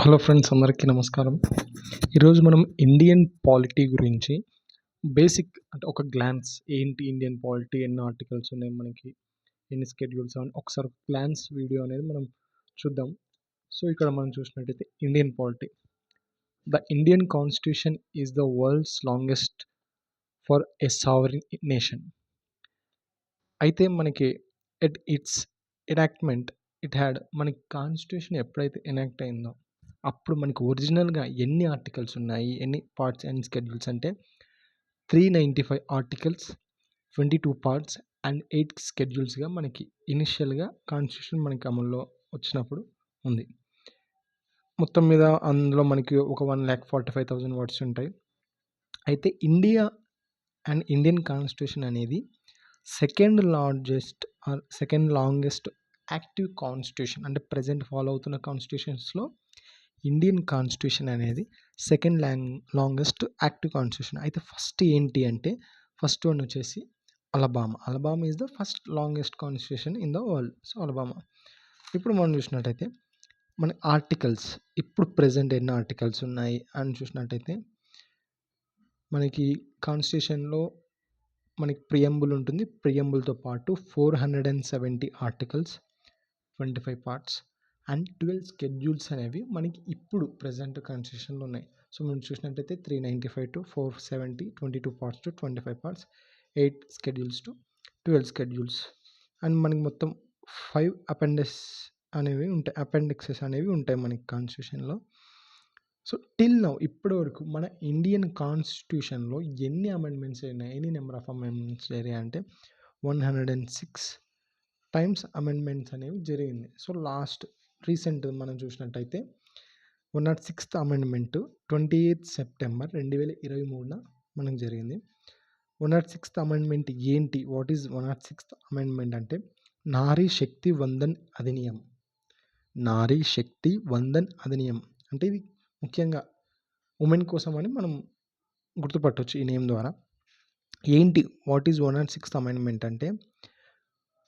Hello friends, అందరికీ నమస్కారం. ఈరోజు మనం ఇండియన్ పాలిటీ గురించి బేసిక్ అంటే ఒక గ్లాన్స్ ఏంటి ఇండియన్ పాలిటీ, ఎన్ని ఆర్టికల్స్ ఉన్నాయి, మనకి ఎన్ని స్కెడ్యూల్స్ అని ఒకసారి గ్లాన్స్ వీడియో అనేది మనం చూద్దాం. సో ఇక్కడ మనం చూసినట్టయితే Indian polity, the Indian constitution is the world's longest for a sovereign nation. అయితే మనకి ఇట్స్ ఎనాక్ట్మెంట్ మనకి కాన్స్టిట్యూషన్ ఎప్పుడైతే ఎనాక్ట్ అయిందో అప్పుడు మనకి ఒరిజినల్గా ఎన్ని ఆర్టికల్స్ ఉన్నాయి, ఎన్ని పార్ట్స్ అండ్ స్కెడ్యూల్స్ అంటే 395 ఆర్టికల్స్, 22 పార్ట్స్ అండ్ 8 స్కెడ్యూల్స్గా మనకి ఇనిషియల్గా కాన్స్టిట్యూషన్ మనకి అమల్లో వచ్చినప్పుడు ఉంది. మొత్తం మీద అందులో మనకి ఒక 1,45,000 వర్డ్స్ ఉంటాయి. అయితే ఇండియా అండ్ ఇండియన్ కాన్స్టిట్యూషన్ అనేది సెకండ్ లాంగెస్ట్ యాక్టివ్ కాన్స్టిట్యూషన్. అంటే ప్రజెంట్ ఫాలో అవుతున్న కాన్స్టిట్యూషన్స్లో ఇండియన్ కాన్స్టిట్యూషన్ అనేది సెకండ్ లాంగెస్ట్ యాక్టివ్ కాన్స్టిట్యూషన్. అయితే ఫస్ట్ ఏంటి అంటే ఫస్ట్ వన్ వచ్చేసి Alabama is the first longest constitution in the world. So Alabama. ఇప్పుడు మనం చూసినట్టయితే మన ఆర్టికల్స్ ఇప్పుడు ప్రజెంట్ ఎన్ని ఆర్టికల్స్ ఉన్నాయి అని చూసినట్టయితే మనకి కాన్స్టిట్యూషన్లో మనకి ప్రియంబుల్ ఉంటుంది. ప్రియంబుల్తో పాటు 470 ఆర్టికల్స్, 25 పార్ట్స్ అండ్ 12 స్కెడ్యూల్స్ అనేవి మనకి ఇప్పుడు ప్రజెంట్ కాన్స్టిట్యూషన్లో ఉన్నాయి. సో మనం చూసినట్టయితే 395 to 470, 22 parts to 25 parts, 8 schedules to 12 schedules and మనకి మొత్తం 5 అపెండిక్సెస్ అనేవి ఉంటాయి మనకి కాన్స్టిట్యూషన్లో. సో టిల్ నౌ ఇప్పటి వరకు మన ఇండియన్ కాన్స్టిట్యూషన్లో ఎన్ని అమెండ్మెంట్స్ అయినాయి, ఎన్ని నెంబర్ ఆఫ్ అమెండ్మెంట్స్ జరిగాయి అంటే 106 టైమ్స్ అమెండ్మెంట్స్ అనేవి జరిగింది. సో లాస్ట్ రీసెంట్ మనం చూసినట్టయితే 106th అమెండ్మెంట్ 28 సెప్టెంబర్ 2023 మనకు జరిగింది. 106th అమెండ్మెంట్ ఏంటి, వాట్ ఈజ్ 106th అమెండ్మెంట్ అంటే నారీ శక్తి వందన్ అధినియం. నారీ శక్తి వందన్ అధినియం అంటే ఇది ముఖ్యంగా ఉమెన్ కోసం అని మనం గుర్తుపట్టవచ్చు ఈ నేమ్ ద్వారా. ఏంటి వాట్ ఈజ్ 106th అమెండ్మెంట్ అంటే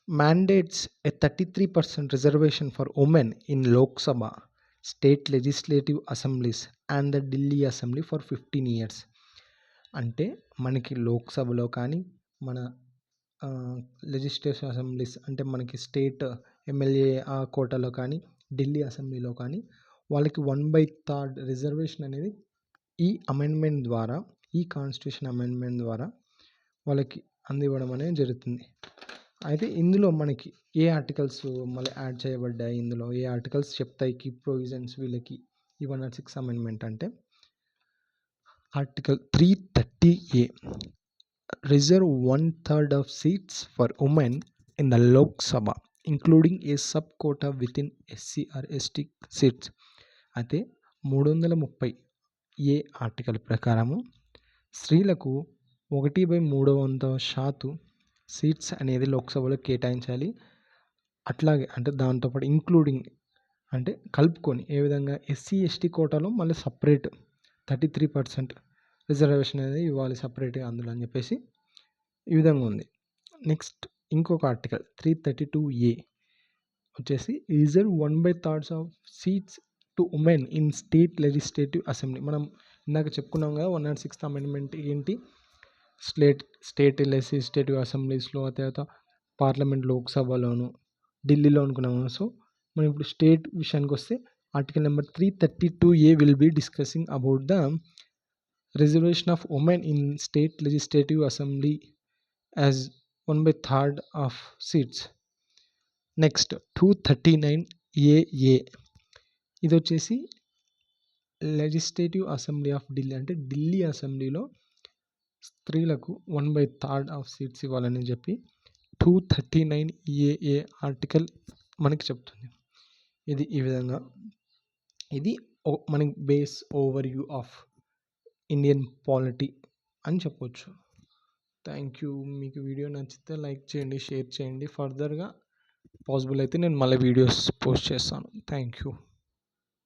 mandates a 33% reservation for women in Lok Sabha, state legislative assemblies and the Delhi Assembly for 15 years. అంటే మనకి లోక్సభలో కానీ మన లెజిస్లేటివ్ అసెంబ్లీస్ అంటే మనకి స్టేట్ ఎమ్మెల్యే ఆ కోటాలో కానీ ఢిల్లీ అసెంబ్లీలో కానీ వాళ్ళకి 1/3 రిజర్వేషన్ అనేది ఈ అమెండ్మెంట్ ద్వారా, ఈ కాన్స్టిట్యూషన్ అమెండ్మెంట్ ద్వారా వాళ్ళకి అందివ్వడం అనేది జరుగుతుంది. అయితే ఇందులో మనకి ఏ ఆర్టికల్స్ మళ్ళీ యాడ్ చేయబడ్డాయి, ఇందులో ఏ ఆర్టికల్స్ చెప్తాయి కీ ప్రొవిజన్స్ వీళ్ళకి ఈ 106 అమెండ్మెంట్ అంటే article 330A reserve 1/3 of seats for women in the Lok Sabha including a sub quota within SC or ST seats. అయితే 330A ఆర్టికల్ ప్రకారము స్త్రీలకు 1/300% సీట్స్ అనేది లోక్సభలో కేటాయించాలి. అట్లాగే అంటే దాంతోపాటు ఇంక్లూడింగ్ అంటే కలుపుకొని ఏ విధంగా SC ST కోటాలో మళ్ళీ సపరేట్ 33% రిజర్వేషన్ అనేది ఇవ్వాలి సపరేట్గా అందులో అని చెప్పేసి ఈ విధంగా ఉంది. నెక్స్ట్ ఇంకొక ఆర్టికల్ 332A వచ్చేసి reserve 1/3 of seats to women in state legislative assembly. మనం ఇందాక చెప్పుకున్నాం కదా 106th అమెండ్మెంట్ ఏంటి, స్టేట్ లెజిస్లేటివ్ అసెంబ్లీస్లో, తర్వాత పార్లమెంట్ లోక్సభలోను, ఢిల్లీలో అనుకున్నాము. సో మనం ఇప్పుడు స్టేట్ విషయానికి వస్తే article number 332A will be discussing about the reservation of women in state legislative assembly as 1/3 of seats. Next 239AA ఇది వచ్చేసి లెజిస్లేటివ్ అసెంబ్లీ ఆఫ్ ఢిల్లీ అంటే ఢిల్లీ అసెంబ్లీలో స్త్రీలకు 1/3 ఆఫ్ సీట్స్ ఇవ్వాలని చెప్పి 239AA ఆర్టికల్ మనకి చెప్తుంది. ఇది ఈ విధంగా ఇది మనకి base over view of Indian polity అని చెప్పొచ్చు. Thank you. మీకు వీడియో నచ్చితే లైక్ చేయండి, షేర్ చేయండి. ఫర్దర్గా పాసిబుల్ అయితే నేను మళ్ళీ వీడియోస్ పోస్ట్ చేస్తాను. Thank you.